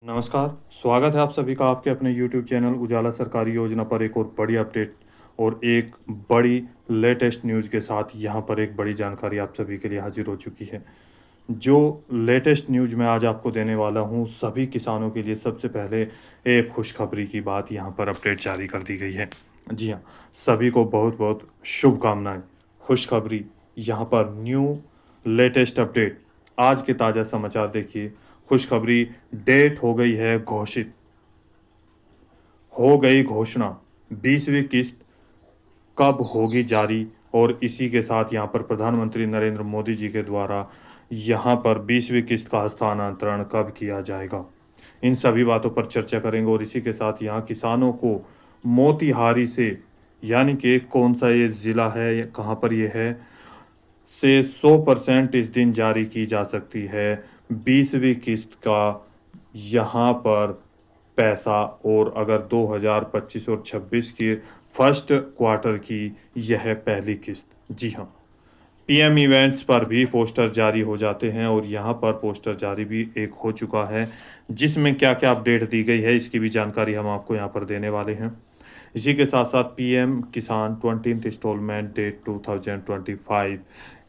नमस्कार, स्वागत है आप सभी का आपके अपने यूट्यूब चैनल उजाला सरकारी योजना पर एक और बड़ी अपडेट और एक बड़ी लेटेस्ट न्यूज़ के साथ यहाँ पर एक बड़ी जानकारी आप सभी के लिए हाजिर हो चुकी है। जो लेटेस्ट न्यूज़ मैं आज आपको देने वाला हूँ, सभी किसानों के लिए सबसे पहले एक खुशखबरी की बात यहाँ पर अपडेट जारी कर दी गई है। जी हाँ, सभी को बहुत-बहुत शुभकामनाएँ। खुशखबरी यहाँ पर न्यू लेटेस्ट अपडेट, आज के ताज़ा समाचार देखिए। खुशखबरी, डेट हो गई है घोषित, हो गई घोषणा, 20वीं किस्त कब होगी जारी। और इसी के साथ यहाँ पर प्रधानमंत्री नरेंद्र मोदी जी के द्वारा यहाँ पर 20वीं किस्त का हस्तांतरण कब किया जाएगा, इन सभी बातों पर चर्चा करेंगे। और इसी के साथ यहाँ किसानों को मोतिहारी से, यानी कि कौन सा ये ज़िला है, कहाँ पर ये है, से 100% इस दिन जारी की जा सकती है 20वीं किस्त का यहाँ पर पैसा। और अगर 2025 और 26 की फर्स्ट क्वार्टर की यह पहली किस्त। जी हाँ, पीएम इवेंट्स पर भी पोस्टर जारी हो जाते हैं और यहाँ पर पोस्टर जारी भी एक हो चुका है, जिसमें क्या क्या अपडेट दी गई है इसकी भी जानकारी हम आपको यहाँ पर देने वाले हैं। इसी के साथ साथ पीएम किसान 20th इंस्टॉलमेंट डेट 2025,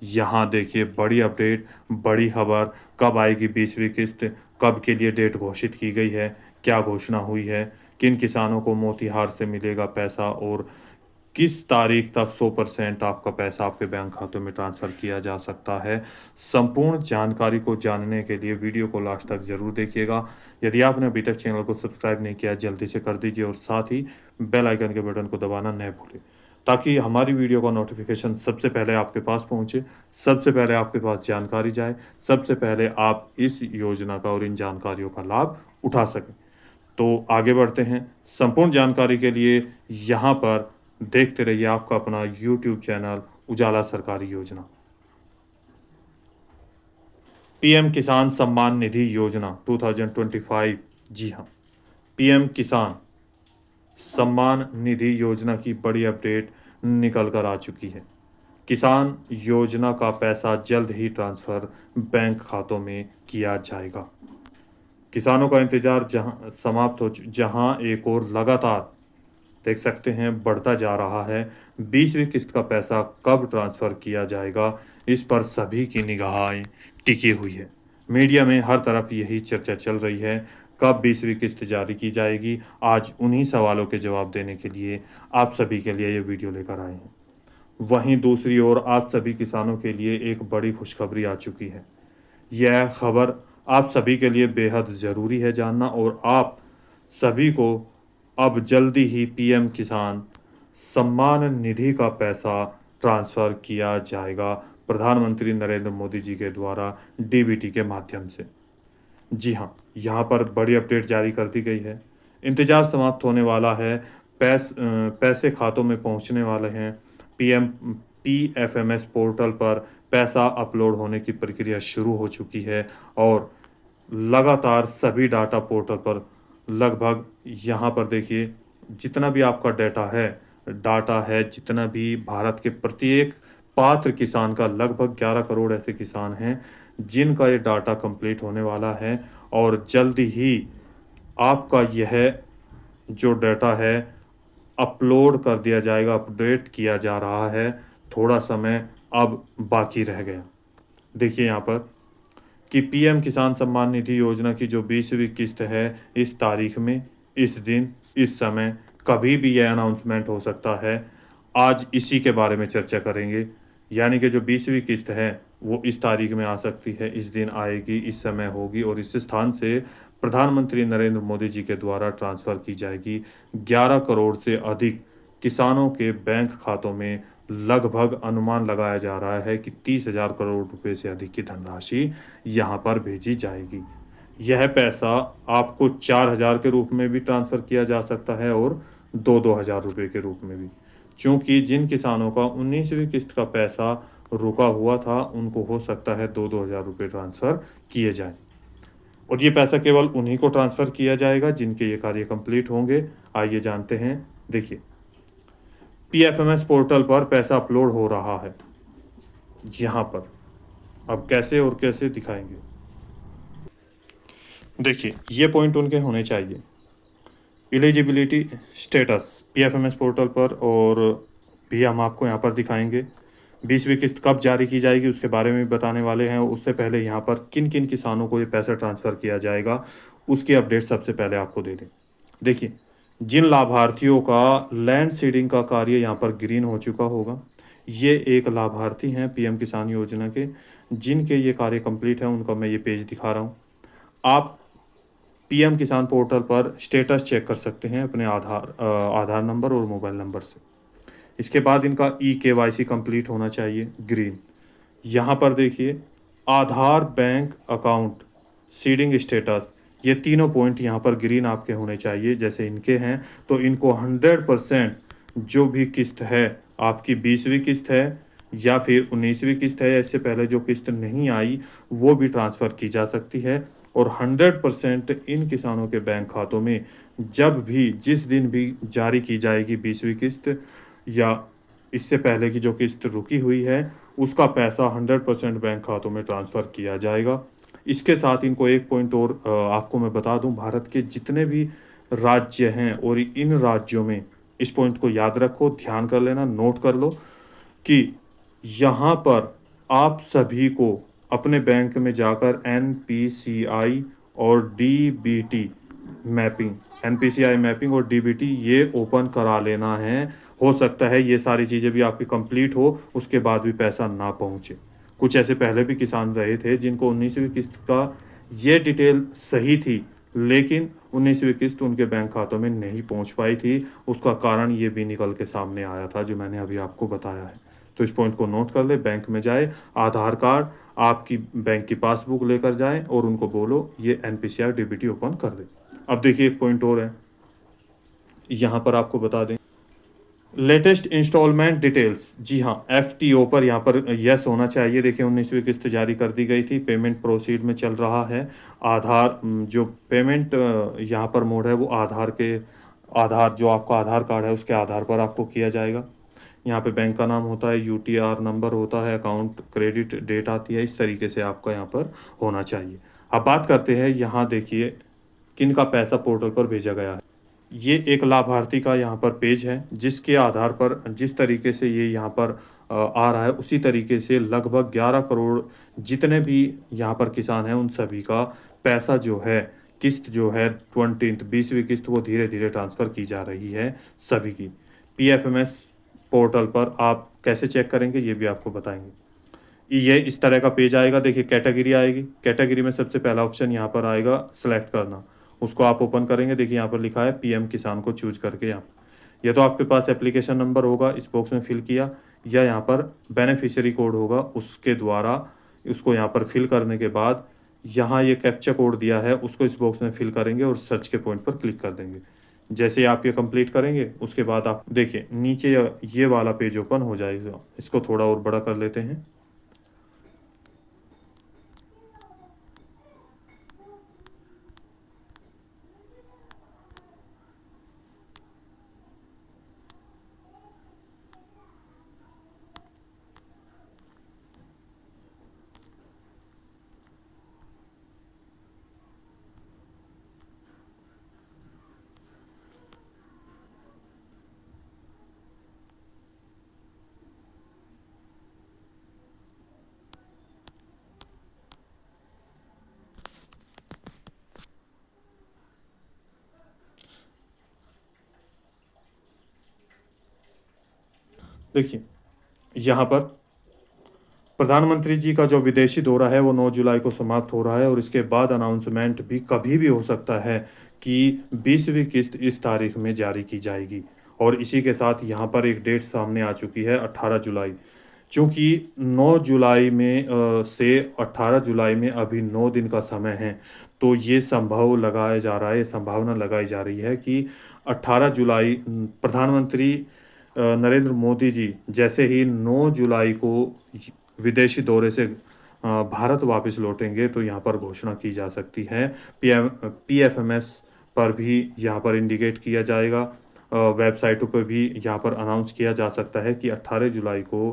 यहाँ देखिए बड़ी अपडेट, बड़ी खबर, कब आएगी 20वीं किस्त, कब के लिए डेट घोषित की गई है, क्या घोषणा हुई है, किन किसानों को मोतिहार से मिलेगा पैसा और किस तारीख तक 100% आपका पैसा आपके बैंक खातों में ट्रांसफ़र किया जा सकता है। संपूर्ण जानकारी को जानने के लिए वीडियो को लास्ट तक ज़रूर देखिएगा। यदि आपने अभी तक चैनल को सब्सक्राइब नहीं किया, जल्दी से कर दीजिए और साथ ही बेल आइकन के बटन को दबाना न भूलें, ताकि हमारी वीडियो का नोटिफिकेशन सबसे पहले आपके पास पहुंचे, सबसे पहले आपके पास जानकारी जाए, सबसे पहले आप इस योजना का और इन जानकारियों का लाभ उठा सकें। तो आगे बढ़ते हैं। संपूर्ण जानकारी के लिए यहाँ पर देखते रहिए आपका अपना यूट्यूब चैनल उजाला सरकारी योजना। पीएम किसान सम्मान निधि योजना 2025। जी हाँ, पीएम किसान सम्मान निधि योजना की बड़ी अपडेट निकल कर आ चुकी है। किसान योजना का पैसा जल्द ही ट्रांसफ़र बैंक खातों में किया जाएगा। किसानों का इंतजार जहां एक और लगातार देख सकते हैं बढ़ता जा रहा है। 20वीं किस्त का पैसा कब ट्रांसफ़र किया जाएगा, इस पर सभी की निगाहें टिकी हुई है। मीडिया में हर तरफ यही चर्चा चल रही है, कब 20वीं किस्त जारी की जाएगी। आज उन्हीं सवालों के जवाब देने के लिए आप सभी के लिए ये वीडियो लेकर आए हैं। वहीं दूसरी ओर आप सभी किसानों के लिए एक बड़ी खुशखबरी आ चुकी है। यह खबर आप सभी के लिए बेहद ज़रूरी है जानना, और आप सभी को अब जल्दी ही पीएम किसान सम्मान निधि का पैसा ट्रांसफ़र किया जाएगा प्रधानमंत्री नरेंद्र मोदी जी के द्वारा डीबीटी के माध्यम से। जी हाँ, यहाँ पर बड़ी अपडेट जारी कर दी गई है। इंतज़ार समाप्त होने वाला है, पैसे खातों में पहुँचने वाले हैं। पीएम पीएफएमएस पोर्टल पर पैसा अपलोड होने की प्रक्रिया शुरू हो चुकी है और लगातार सभी डाटा पोर्टल पर लगभग यहाँ पर देखिए जितना भी आपका डाटा है, जितना भी भारत के प्रत्येक पात्र किसान का, लगभग 11 करोड़ ऐसे किसान हैं जिनका ये डाटा कंप्लीट होने वाला है। और जल्दी ही आपका यह जो डाटा है अपलोड कर दिया जाएगा, अपडेट किया जा रहा है। थोड़ा समय अब बाकी रह गया। देखिए यहाँ पर कि पीएम किसान सम्मान निधि योजना की जो 20वीं किस्त है, इस तारीख में, इस दिन, इस समय कभी भी यह अनाउंसमेंट हो सकता है। आज इसी के बारे में चर्चा करेंगे, यानी कि जो 20वीं किस्त है वो इस तारीख में आ सकती है, इस दिन आएगी, इस समय होगी और इस स्थान से प्रधानमंत्री नरेंद्र मोदी जी के द्वारा ट्रांसफ़र की जाएगी 11 करोड़ से अधिक किसानों के बैंक खातों में। लगभग अनुमान लगाया जा रहा है कि 30,000 करोड़ रुपए से अधिक की धनराशि यहाँ पर भेजी जाएगी। यह पैसा आपको 4,000 के रूप में भी ट्रांसफ़र किया जा सकता है और 2-2 हज़ार रुपये के रूप में भी। चूँकि जिन किसानों का 19वीं किस्त का पैसा रुका हुआ था, उनको हो सकता है 2-2 हज़ार रुपये ट्रांसफ़र किए जाएँ। और ये पैसा केवल उन्हीं को ट्रांसफ़र किया जाएगा जिनके ये कार्य कंप्लीट होंगे। आइए जानते हैं। देखिए, पीएफएमएस पोर्टल पर पैसा अपलोड हो रहा है। यहाँ पर अब कैसे और कैसे दिखाएँगे। देखिए ये पॉइंट उनके होने चाहिए। एलिजिबिलिटी स्टेटस पीएफएमएस पोर्टल पर और भी हम आपको यहाँ पर दिखाएंगे। 20वीं किस्त कब जारी की जाएगी उसके बारे में भी बताने वाले हैं। उससे पहले यहाँ पर किन किन किसानों को ये पैसा ट्रांसफ़र किया जाएगा उसकी अपडेट सबसे पहले आपको दे दें। देखिए जिन लाभार्थियों का लैंड सीडिंग का कार्य यहाँ पर ग्रीन हो चुका होगा, ये एक लाभार्थी हैं पीएम किसान योजना के, जिनके ये कार्य कंप्लीट है उनका मैं ये पेज दिखा रहा हूँ। आप पीएम किसान पोर्टल पर स्टेटस चेक कर सकते हैं अपने आधार नंबर और मोबाइल नंबर से। इसके बाद इनका ई-केवाईसी कंप्लीट होना चाहिए, ग्रीन। यहाँ पर देखिए आधार, बैंक अकाउंट, सीडिंग स्टेटस, ये तीनों पॉइंट यहाँ पर ग्रीन आपके होने चाहिए। जैसे इनके हैं तो इनको 100% जो भी किस्त है, आपकी 20वीं किस्त है या फिर 19वीं किस्त है, इससे पहले जो किस्त नहीं आई वो भी ट्रांसफ़र की जा सकती है। और 100% इन किसानों के बैंक खातों में जब भी जिस दिन भी जारी की जाएगी 20वीं किस्त या इससे पहले की जो किस्त रुकी हुई है उसका पैसा 100% बैंक खातों में ट्रांसफ़र किया जाएगा। इसके साथ इनको एक पॉइंट और आपको मैं बता दूं, भारत के जितने भी राज्य हैं और इन राज्यों में इस पॉइंट को याद रखो, ध्यान कर लेना, नोट कर लो कि यहाँ पर आप सभी को अपने बैंक में जाकर एनपीसीआई और डीबीटी मैपिंग, एनपीसीआई मैपिंग और डीबीटी ये ओपन करा लेना है। हो सकता है ये सारी चीज़ें भी आपकी कंप्लीट हो उसके बाद भी पैसा ना पहुँचे। कुछ ऐसे पहले भी किसान रहे थे जिनको 19वीं किस्त का ये डिटेल सही थी, लेकिन 19वीं किस्त उनके बैंक खातों में नहीं पहुंच पाई थी। उसका कारण ये भी निकल के सामने आया था जो मैंने अभी आपको बताया है। तो इस पॉइंट को नोट कर ले, बैंक में जाए, आधार कार्ड, आपकी बैंक की पासबुक लेकर जाएं और उनको बोलो ये एनपीसीआई डीबीटी ओपन कर दे। अब देखिए एक पॉइंट और है, यहाँ पर आपको बता दें लेटेस्ट इंस्टॉलमेंट डिटेल्स। जी हाँ, एफटीओ पर यहाँ पर यस होना चाहिए। देखिए 19वीं किस्त जारी कर दी गई थी, पेमेंट प्रोसीड में चल रहा है। आधार जो पेमेंट यहाँ पर मोड है वो आधार जो आपका आधार कार्ड है उसके आधार पर आपको किया जाएगा। यहाँ पे बैंक का नाम होता है, यूटीआर नंबर होता है, अकाउंट क्रेडिट डेट आती है, इस तरीके से आपका यहाँ पर होना चाहिए। अब बात करते हैं, यहाँ देखिए किन का पैसा पोर्टल पर भेजा गया है। ये एक लाभार्थी का यहाँ पर पेज है जिसके आधार पर जिस तरीके से ये यहाँ पर आ रहा है उसी तरीके से लगभग 11 करोड़ जितने भी यहाँ पर किसान हैं उन सभी का पैसा जो है, किस्त जो है 20वीं किस्त वो धीरे धीरे ट्रांसफ़र की जा रही है सभी की। पीएफएमएस पोर्टल पर आप कैसे चेक करेंगे ये भी आपको बताएंगे। ये इस तरह का पेज आएगा। देखिए कैटेगरी आएगी, कैटेगरी में सबसे पहला ऑप्शन यहाँ पर आएगा सेलेक्ट करना, उसको आप ओपन करेंगे। देखिए यहाँ पर लिखा है पीएम किसान को चूज करके यहाँ या तो आपके पास एप्लीकेशन नंबर होगा इस बॉक्स में फिल किया, या यहाँ पर बेनिफिशियरी कोड होगा उसके द्वारा उसको यहाँ पर फिल करने के बाद यहाँ ये कैप्चा कोड दिया है उसको इस बॉक्स में फिल करेंगे और सर्च के पॉइंट पर क्लिक कर देंगे। जैसे आप ये कंप्लीट करेंगे उसके बाद आप देखिए नीचे ये वाला पेज ओपन हो जाएगा। इसको थोड़ा और बड़ा कर लेते हैं। देखिए यहाँ पर प्रधानमंत्री जी का जो विदेशी दौरा है वो 9 जुलाई को समाप्त हो रहा है और इसके बाद अनाउंसमेंट भी कभी भी हो सकता है कि 20वीं किस्त इस तारीख में जारी की जाएगी। और इसी के साथ यहाँ पर एक डेट सामने आ चुकी है 18 जुलाई। चूँकि 9 जुलाई में से 18 जुलाई में अभी 9 दिन का समय है, तो ये संभव लगाया जा रहा है, संभावना लगाई जा रही है कि 18 जुलाई प्रधानमंत्री नरेंद्र मोदी जी जैसे ही 9 जुलाई को विदेशी दौरे से भारत वापस लौटेंगे तो यहाँ पर घोषणा की जा सकती है। पीएफएमएस पर भी यहाँ पर इंडिकेट किया जाएगा, वेबसाइटों पर भी यहाँ पर अनाउंस किया जा सकता है कि 18 जुलाई को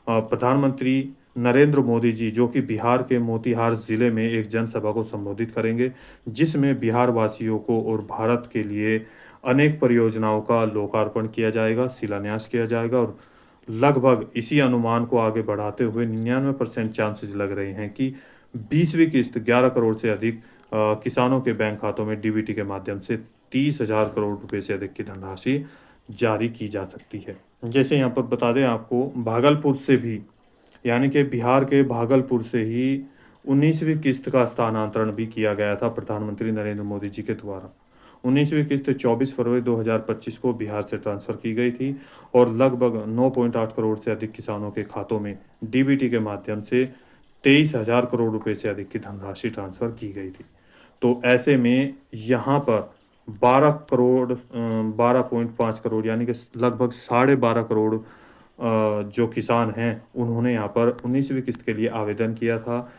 प्रधानमंत्री नरेंद्र मोदी जी जो कि बिहार के मोतिहार ज़िले में एक जनसभा को संबोधित करेंगे, जिसमें बिहार वासियों को और भारत के लिए अनेक परियोजनाओं का लोकार्पण किया जाएगा, शिलान्यास किया जाएगा और लगभग इसी अनुमान को आगे बढ़ाते हुए 99% चांसेस लग रहे हैं कि 20वीं किस्त 11 करोड़ से अधिक किसानों के बैंक खातों में डीबीटी के माध्यम से 30,000 करोड़ रुपए से अधिक की धनराशि जारी की जा सकती है। जैसे यहाँ पर बता दें आपको, भागलपुर से भी, यानी कि बिहार के भागलपुर से ही 19वीं किस्त का स्थानांतरण भी किया गया था प्रधानमंत्री नरेंद्र मोदी जी के द्वारा। 19वीं किस्त 24 फरवरी 2025 को बिहार से ट्रांसफ़र की गई थी और लगभग 9.8 करोड़ से अधिक किसानों के खातों में डीबीटी के माध्यम से 23,000 करोड़ रुपए से अधिक की धनराशि ट्रांसफ़र की गई थी। तो ऐसे में यहाँ पर 12.5 करोड़ यानी कि लगभग 12.5 करोड़ जो किसान हैं उन्होंने यहाँ पर 19वीं किस्त के लिए आवेदन किया था,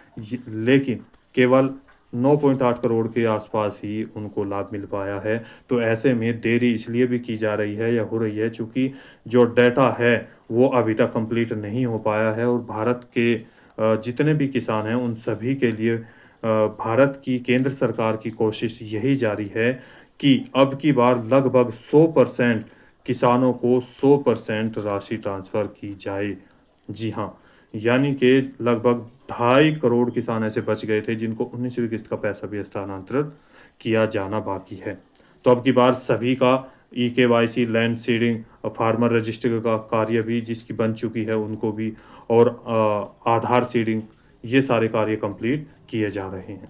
लेकिन केवल 9.8 करोड़ के आसपास ही उनको लाभ मिल पाया है। तो ऐसे में देरी इसलिए भी की जा रही है या हो रही है चूँकि जो डेटा है वो अभी तक कंप्लीट नहीं हो पाया है और भारत के जितने भी किसान हैं उन सभी के लिए भारत की केंद्र सरकार की कोशिश यही जारी है कि अब की बार लगभग 100% किसानों को 100% राशि ट्रांसफ़र की जाए। जी हाँ, यानी कि लगभग 2.5 करोड़ किसान ऐसे बच गए थे जिनको 19वीं किस्त का पैसा भी हस्तांतरित किया जाना बाकी है। तो अब की बार सभी का e-KYC, land seeding, farmer register का कार्य भी जिसकी बन चुकी है उनको भी, और आधार सीडिंग, ये सारे कार्य कंप्लीट किए जा रहे हैं।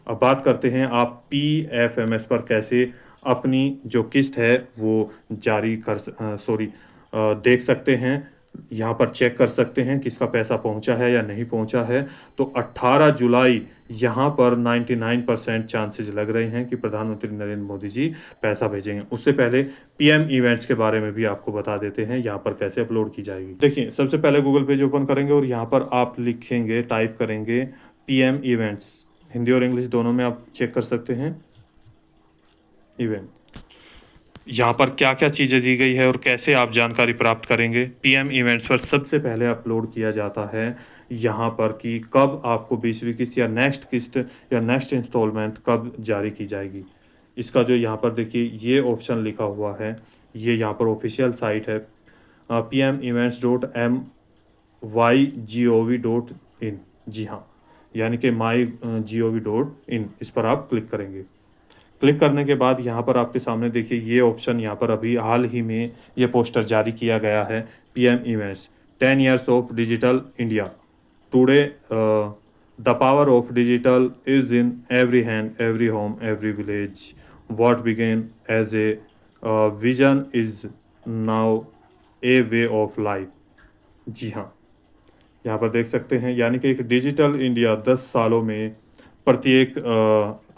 अब बात करते हैं आप पीएफएमएस पर कैसे अपनी जो किस्त है वो जारी कर देख सकते हैं, यहाँ पर चेक कर सकते हैं किसका पैसा पहुँचा है या नहीं पहुँचा है। तो 18 जुलाई यहाँ पर 99% चांसेस लग रहे हैं कि प्रधानमंत्री नरेंद्र मोदी जी पैसा भेजेंगे। उससे पहले पीएम इवेंट्स के बारे में भी आपको बता देते हैं यहाँ पर कैसे अपलोड की जाएगी। देखिए, सबसे पहले गूगल पेज ओपन करेंगे और यहाँ पर आप लिखेंगे, टाइप करेंगे पीएम इवेंट्स, हिंदी और इंग्लिश दोनों में आप चेक कर सकते हैं इवेंट। यहाँ पर क्या क्या चीज़ें दी गई है और कैसे आप जानकारी प्राप्त करेंगे। पीएम इवेंट्स पर सबसे पहले अपलोड किया जाता है यहाँ पर कि कब आपको 20वीं किस्त या नेक्स्ट किस्त या नेक्स्ट इंस्टॉलमेंट कब जारी की जाएगी। इसका जो यहाँ पर देखिए ये ऑप्शन लिखा हुआ है, ये यहाँ पर ऑफिशियल साइट है pmevents.mygov.in। जी हाँ, यानी कि mygov.in, इस पर आप क्लिक करेंगे। क्लिक करने के बाद यहाँ पर आपके सामने देखिए ये ऑप्शन, यहाँ पर अभी हाल ही में ये पोस्टर जारी किया गया है, PM events 10 years of digital India today, the power of digital is in every hand, every home, every village, what began as a vision is now a way of life. जी हाँ, यहाँ पर देख सकते हैं, यानी कि एक डिजिटल इंडिया 10 सालों में प्रत्येक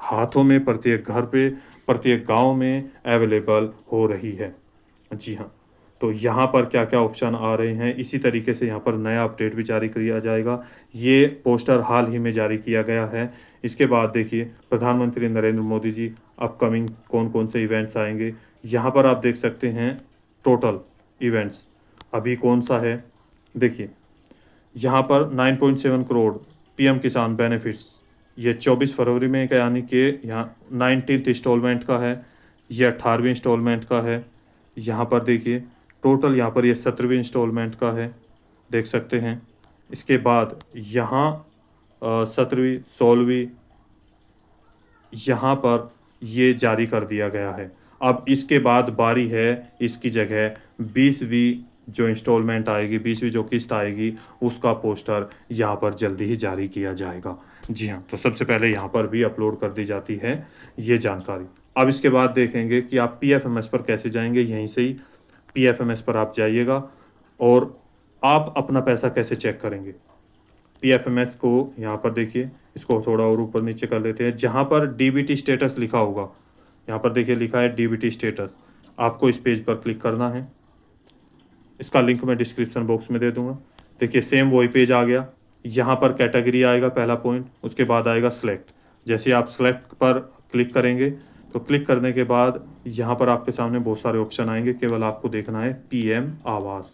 हाथों में, प्रत्येक घर पे, प्रत्येक गांव में अवेलेबल हो रही है। जी हाँ, तो यहाँ पर क्या क्या ऑप्शन आ रहे हैं, इसी तरीके से यहाँ पर नया अपडेट भी जारी किया जाएगा। ये पोस्टर हाल ही में जारी किया गया है। इसके बाद देखिए प्रधानमंत्री नरेंद्र मोदी जी अपकमिंग कौन कौन से इवेंट्स आएंगे, यहाँ पर आप देख सकते हैं टोटल इवेंट्स अभी कौन सा है। देखिए यहाँ पर 9.7 करोड़ पीएम किसान बेनिफिट्स, ये 24 फरवरी में का, यानी कि यहाँ 19th इंस्टॉलमेंट का है, ये 18वीं इंस्टॉलमेंट का है। यहाँ पर देखिए टोटल यहाँ पर ये 17वीं इंस्टॉलमेंट का है, देख सकते हैं। इसके बाद यहाँ 17वीं, 16वीं यहाँ पर ये जारी कर दिया गया है। अब इसके बाद बारी है इसकी जगह 20वीं जो इंस्टॉलमेंट आएगी, 20वीं जो किस्त आएगी, उसका पोस्टर यहाँ पर जल्दी ही जारी किया जाएगा। जी हाँ, तो सबसे पहले यहाँ पर भी अपलोड कर दी जाती है ये जानकारी। अब इसके बाद देखेंगे कि आप पीएफएमएस पर कैसे जाएंगे। यहीं से ही पीएफएमएस पर आप जाइएगा और आप अपना पैसा कैसे चेक करेंगे। पीएफएमएस को यहाँ पर देखिए, इसको थोड़ा और ऊपर नीचे कर लेते हैं, जहाँ पर डीबीटी स्टेटस लिखा होगा, यहाँ पर देखिए लिखा है डीबीटी स्टेटस, आपको इस पेज पर क्लिक करना है। इसका लिंक मैं डिस्क्रिप्शन बॉक्स में दे दूंगा। देखिए सेम वही पेज आ गया। यहाँ पर कैटेगरी आएगा पहला पॉइंट, उसके बाद आएगा सेलेक्ट। जैसे आप सेलेक्ट पर क्लिक करेंगे तो क्लिक करने के बाद यहाँ पर आपके सामने बहुत सारे ऑप्शन आएंगे, केवल आपको देखना है पीएम आवास,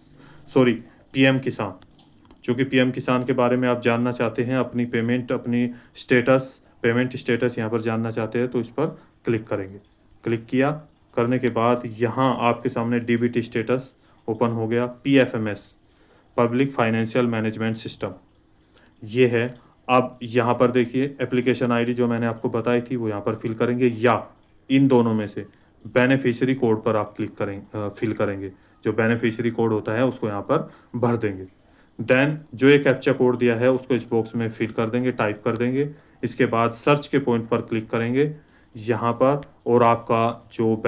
सॉरी पीएम किसान। चूँकि पीएम किसान के बारे में आप जानना चाहते हैं, अपनी पेमेंट स्टेटस यहाँ पर जानना चाहते हैं, तो इस पर क्लिक करेंगे। क्लिक किया, करने के बाद यहाँ आपके सामने डीबीटी स्टेटस ओपन हो गया। PFMS, public financial management system, ये है। अब यहाँ पर देखिए एप्लीकेशन आईडी जो मैंने आपको बताई थी वो यहाँ पर फिल करेंगे, या इन दोनों में से बेनिफिशियरी कोड पर आप फिल करेंगे। जो बेनिफिशियरी कोड होता है उसको यहाँ पर भर देंगे। देन जो एक कैप्चा कोड दिया है उसको इस बॉक्स में फिल कर देंगे, टाइप कर देंगे। इसके बाद सर्च के पॉइंट पर क्लिक करेंगे यहाँ पर, और आपका जो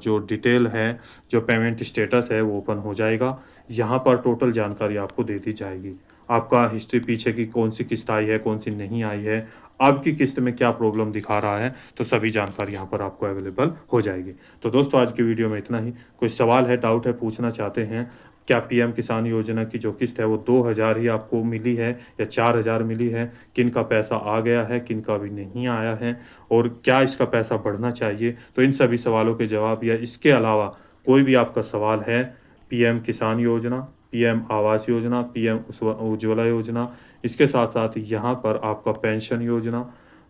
जो डिटेल है, जो पेमेंट स्टेटस है वो ओपन हो जाएगा। यहाँ पर टोटल जानकारी आपको दे दी जाएगी। आपका हिस्ट्री, पीछे की कौन सी किस्त आई है, कौन सी नहीं आई है, अब की किस्त में क्या प्रॉब्लम दिखा रहा है, तो सभी जानकारी यहाँ पर आपको अवेलेबल हो जाएगी। तो दोस्तों आज की वीडियो में इतना ही। कोई सवाल है, डाउट है, पूछना चाहते हैं, क्या पीएम किसान योजना की जो किस्त है वो 2000 ही आपको मिली है या 4000 मिली है, किन का पैसा आ गया है, किन का अभी नहीं आया है, और क्या इसका पैसा बढ़ना चाहिए, तो इन सभी सवालों के जवाब या इसके अलावा कोई भी आपका सवाल है, पीएम किसान योजना, पीएम आवास योजना, पीएम उज्ज्वला योजना, इसके साथ साथ यहाँ पर आपका पेंशन योजना,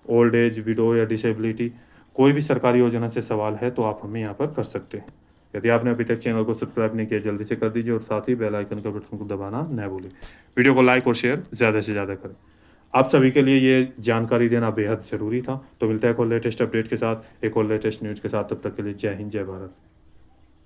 ओल्ड एज, विडो या डिसेबिलिटी, कोई भी सरकारी योजना से सवाल है तो आप हमें यहाँ पर कर सकते हैं। यदि आपने अभी तक चैनल को सब्सक्राइब नहीं किया जल्दी से कर दीजिए, और साथ ही बेल आइकन का बटन को दबाना न भूलें। वीडियो को लाइक और शेयर ज़्यादा से ज़्यादा करें। आप सभी के लिए ये जानकारी देना बेहद ज़रूरी था। तो मिलता है एक और लेटेस्ट अपडेट के साथ, एक और लेटेस्ट न्यूज़ के साथ। तब तक के लिए जय हिंद, जय भारत।